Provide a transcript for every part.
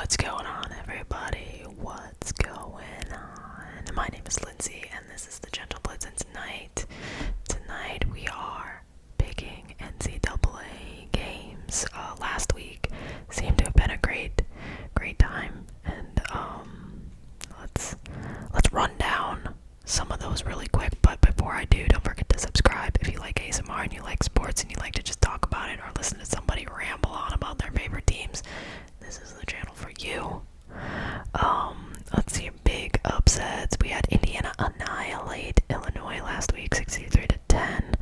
What's going on, everybody? What's going on? My name is Lindsay, and this is the Gentle Blitz, and tonight we are picking NCAA games. Last week seemed to have been a great time, and let's run down some of those really quick. But before I do, don't forget to subscribe if you like ASMR and you like sports and you like to just talk about it or listen to somebody ramble on about their favorite teams. This is the channel for you. Let's see, big upsets. We had Indiana annihilate Illinois last week, 63-10.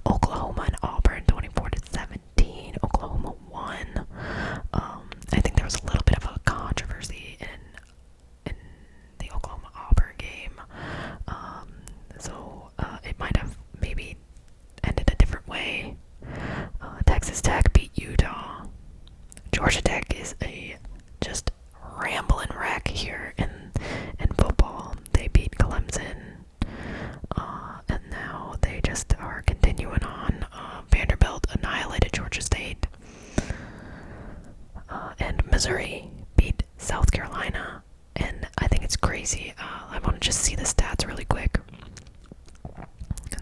Oklahoma and Auburn, 24-17. Oklahoma won. I think there was a little bit of a controversy in the Oklahoma Auburn game. So it might have maybe ended a different way. Texas Tech beat Utah. Georgia Tech is a just rambling wreck here in football. They beat Clemson, and now they just are continuing on. Vanderbilt annihilated Georgia State, and Missouri beat South Carolina. And I think it's crazy. I want to just see the stats really quick.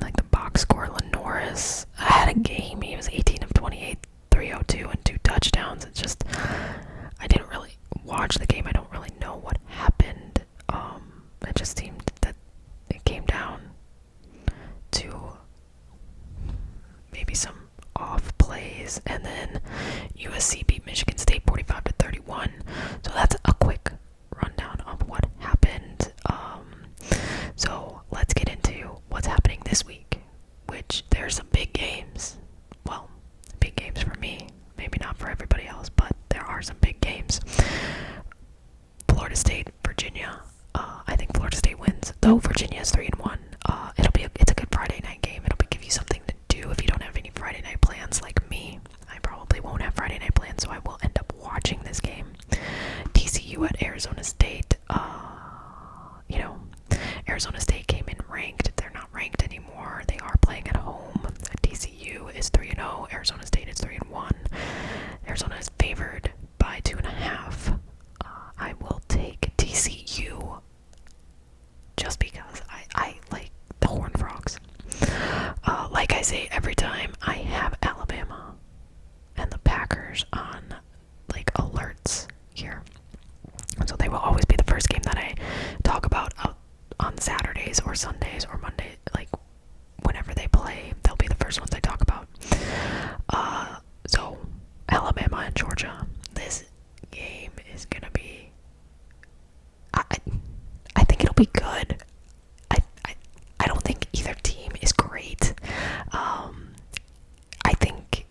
Like the box score, Norris had a game. He was 18 of 28, 302 and 2 touchdowns. It's just, I didn't really watch the game. I don't really know what happened. It just seemed that it came down to maybe some off plays, and then USC beat Michigan State 45-31. So that's a quick rundown of what happened. So let's get into what's happening this week, which there's some big games. Well, big games for me, maybe not for everybody else, but there are some big games. Florida State, Virginia. I think Florida State wins, though Virginia is 3-1. It's a good Friday night game. It'll give you something to do if you don't have any Friday night plans like me. I probably won't have Friday night plans, so I will end up watching this game. TCU at Arizona State. Arizona State came in ranked. They're not ranked anymore. They are playing at home. TCU is 3-0. Arizona State is 3-1. Arizona is favored by 2.5. I will take TCU just because I like the Horned Frogs. Like I say every time, I have Alabama and the Packers on like alerts here. So they will always be the first game that I talk about on Saturdays or Sundays or Monday, like whenever they play, they'll be the first ones I talk about. So Alabama and Georgia, this game is gonna be, I think it'll be good. I don't think either team is great. I think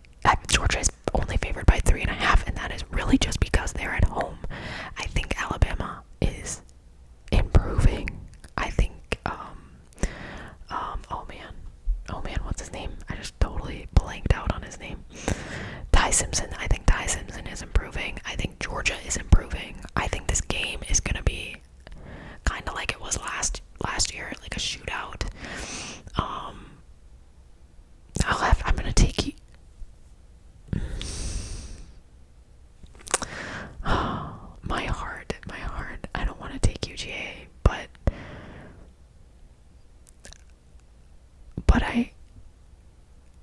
Georgia is only favored by 3.5, and that is really just because they're at home. I think Alabama is improving. I think, oh man, what's his name? I just totally blanked out on his name. Ty Simpson. I think Ty Simpson is improving. I think Georgia is improving. I think this game is gonna be kind of like it was last year, like a shootout. I'm gonna take you. My heart. I don't want to take UGA, but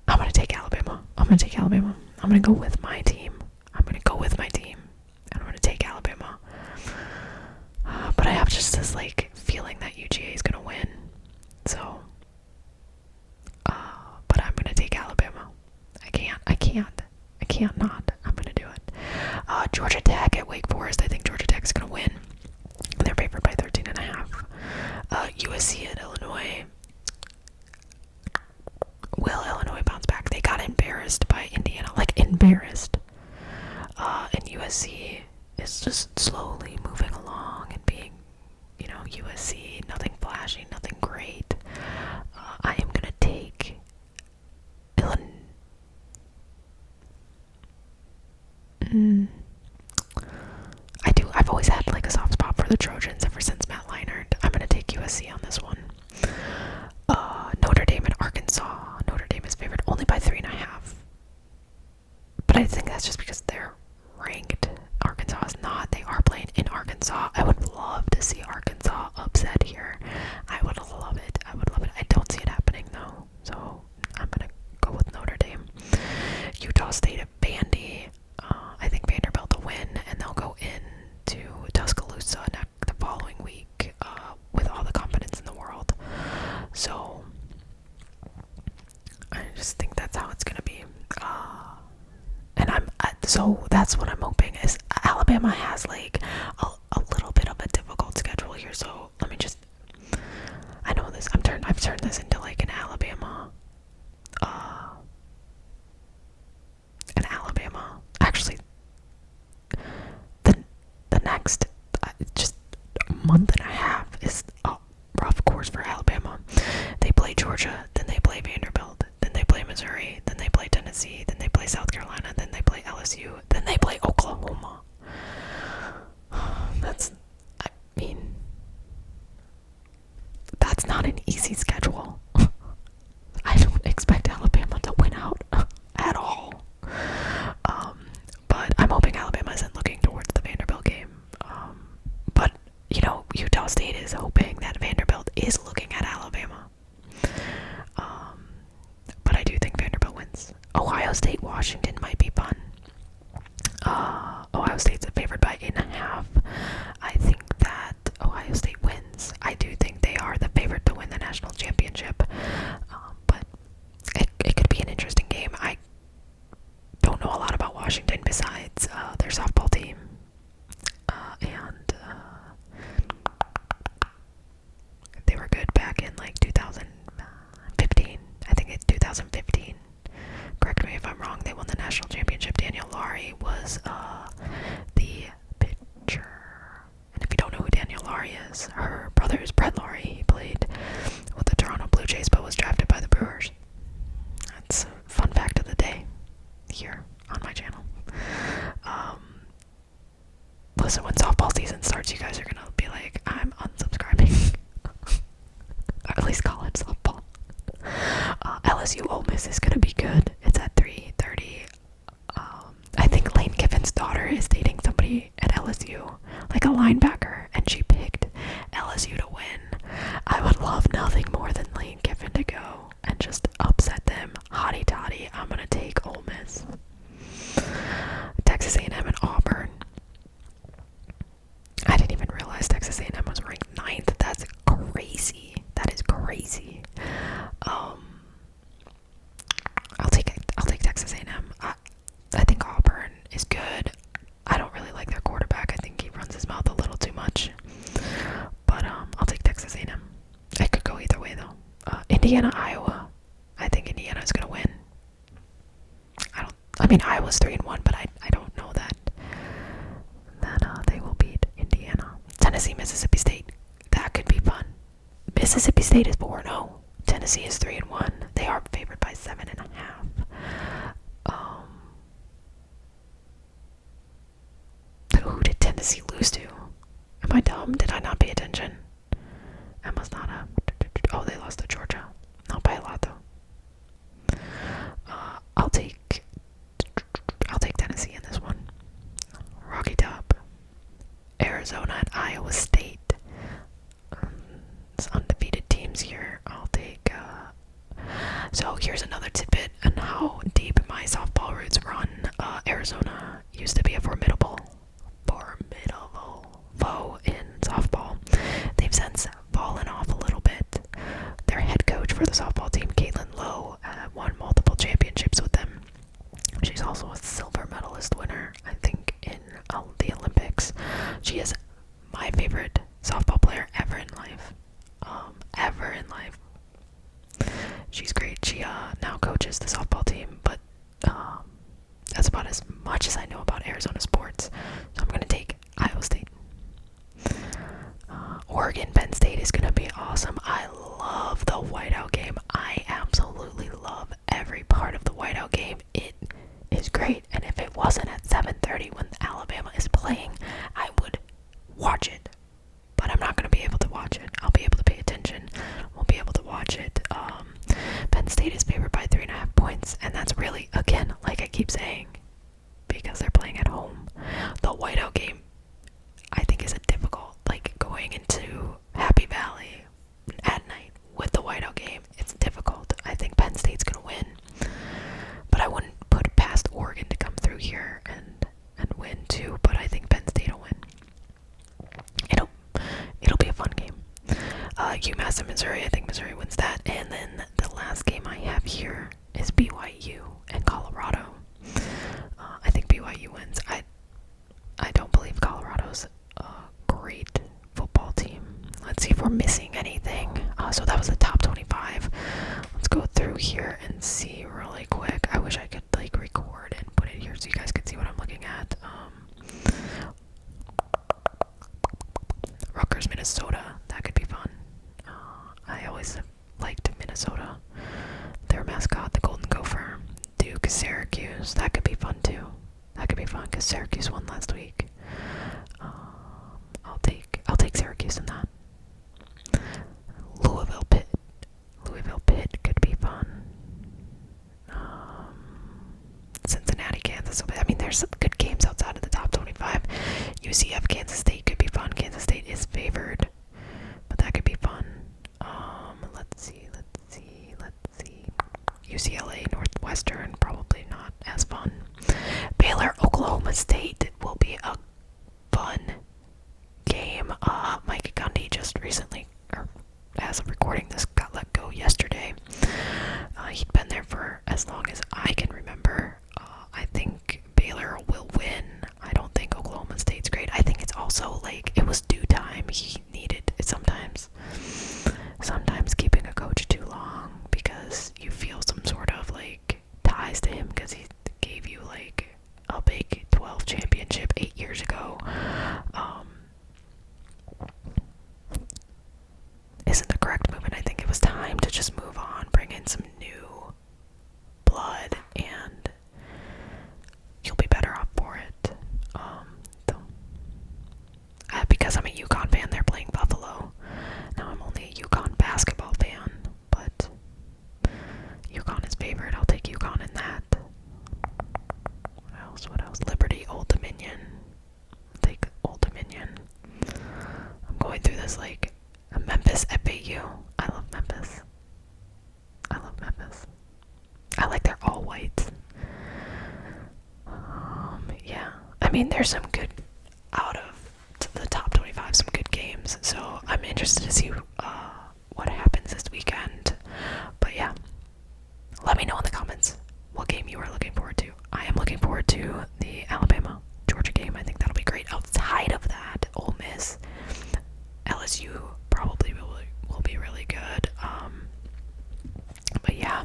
I'm gonna take Alabama. I'm gonna go with my team. And I'm gonna take Alabama. But I have just this like feeling that UGA is gonna win. So, but I'm gonna take Alabama. I can't not. I'm gonna do it. Georgia Tech at Wake Forest. I think Georgia Tech is gonna win. They're favored by 13.5. USC at Illinois. Will Illinois bounce back? They got embarrassed by Indiana, like embarrassed. And USC is just slowly moving along and being, USC, nothing flashy, nothing great. I am gonna take Illinois. I've always had like a soft spot for the Trojans ever since Matt Leinart. I'm gonna take USC on this one. Notre Dame and Arkansas. Notre Dame is favored only by 3.5. But I think that's just because they're ranked. Arkansas is not. They are playing Alabama has like a little bit of a difficult schedule here, so let me just, I know this, I've turned this into like an Alabama, actually, the next, just month and a half is a rough course for Alabama. They play Georgia, then they play Vanderbilt, then they play Missouri, then they play Tennessee, then they play South Carolina, then they play LSU, then they play Oklahoma. That's not an easy schedule. I don't expect Alabama to win out at all. But I'm hoping Alabama isn't looking towards the Vanderbilt game. But, Utah State is hoping that Vanderbilt is looking at Alabama. But I do think Vanderbilt wins. Ohio State, Washington might be fun. Ohio State's favored by 8.5. I think that Ohio State wins. I do think they are the favorite to win the national championship. But it could be an interesting game. I don't know a lot about Washington besides their softball team. And they were good back in like 2015. I think it's 2015. Correct me if I'm wrong. They won the national championship. Daniel Laurie was the pitcher. And if you don't know who Daniel Laurie is, her brother is Brett Laurie. He played with the Toronto Blue Jays but was drafted by the Brewers. That's a fun fact of the day here on my channel. Listen, when softball season starts, you guys are gonna be like, I'm unsubscribing. Or at least college softball. LSU Ole Miss is gonna be good. It's at 3:30. I think Lane Kiffin's daughter is dating somebody at LSU, like a linebacker, and she picked LSU to win. I would love nothing more than Lane Kiffin to go and just upset them. Hotty toddy, I'm gonna take Ole Miss. Texas A&M and Auburn. I didn't even realize Texas A&M was ranked 9th. That's crazy. That is crazy. I'll take Texas A&M. I think Auburn is good. I don't really like their quarterback. I think he runs his mouth a little too much. But I'll take Texas A&M. It could go either way though. Indiana, Iowa. I think Indiana is gonna win. Iowa's 3-1, but I don't know that they will beat Indiana. Tennessee, Mississippi State. That could be fun. Mississippi State is 4-0. Tennessee is 3-1. They are favored by 7.5. Who did Tennessee lose to? Am I dumb? Did I not pay attention? I must not have. Oh, they lost to Georgia. Not by a lot though. I'll take Tennessee in this one. Rocky Top. Arizona and Iowa State. It's undefeated teams here. I'll take. So here's another tidbit on how deep my softball roots run. Arizona used to be a formidable foe in softball. They've since fallen off a little bit. Their head coach for the softball team, Caitlin Lowe, won multiple championships with them. She's also a silver medalist winner, I think, in the Olympics. She is my favorite softball player ever in life. She's great. She now coaches the softball team, but that's about as much as I know about Arizona sports. So I'm going to take Iowa State. Oregon, Penn State is going to be awesome. I love the whiteout game. I absolutely love every part of the whiteout game. It is great. And if it wasn't at 7:30 when Alabama is playing, I would watch it. But I'm not going to be able to watch it. I'll be able to pay attention. Won't be able to watch it. Penn State is favored by 3.5 points. And that's really, again, like I keep saying, because they're playing at home. The whiteout game, I think, is a difficult, like going into Happy Valley at night with the whiteout game. It's difficult. I think Penn State's going to win. But I wouldn't put it past Oregon to come through here and win too. But I think Penn State will win. It'll be a fun game. UMass and Missouri, I think Missouri wins that. And then the last game I have here is BYU and Colorado. I think BYU wins. I don't believe if we're missing anything. So that was the top 25. Let's go through here and see really quick. I wish I could like record and put it here so you guys could see what I'm looking at. Rutgers, Minnesota. That could be fun. I always liked Minnesota. Their mascot, the Golden Gopher. Duke, Syracuse. That could be fun too. That could be fun because Syracuse won last week. I'll take Syracuse in that. Louisville, Pitt. Louisville, Pitt could be fun. Cincinnati, Kansas. I mean, there's some good games outside of the top 25. UCF, Kansas State could be fun. Kansas State is favored, but that could be fun. Let's see. UCLA, Northwestern, probably not as fun. Baylor, Oklahoma State will be a fun game. Mike Gundy just recently, or as of recording this, got let go yesterday. He'd been there for as long as I can remember. I think Baylor will win. I don't think Oklahoma State's great. I think it's also like it was due time. He needed it sometimes keeping a coach too long because you feel some sort of like ties to him because he gave you like a Big 12 championship 8 years ago. Isn't the correct movement. I think it was time to just move on, bring in some new blood, and you'll be better off for it. Because I'm a UConn fan, they're playing Buffalo. Now I'm only a UConn basketball fan, but UConn is favored. I'll take UConn in that. What else? Liberty, Old Dominion. I'll take Old Dominion. I'm going through this like Memphis, FAU. I love Memphis. I like their all whites. Yeah. I mean, there's some good out of the top 25, some good games. So I'm interested to see what happens this weekend. But yeah, let me know in the comments what game you are looking forward to. I am looking forward to the Alabama-Georgia game. I think that'll be great. Outside of that, Ole Miss, LSU probably will be really good. But yeah,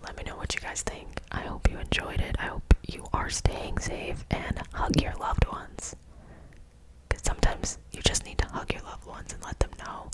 let me know what you guys think. I hope you enjoyed it. I hope you are staying safe and hug your loved ones. Because sometimes you just need to hug your loved ones and let them know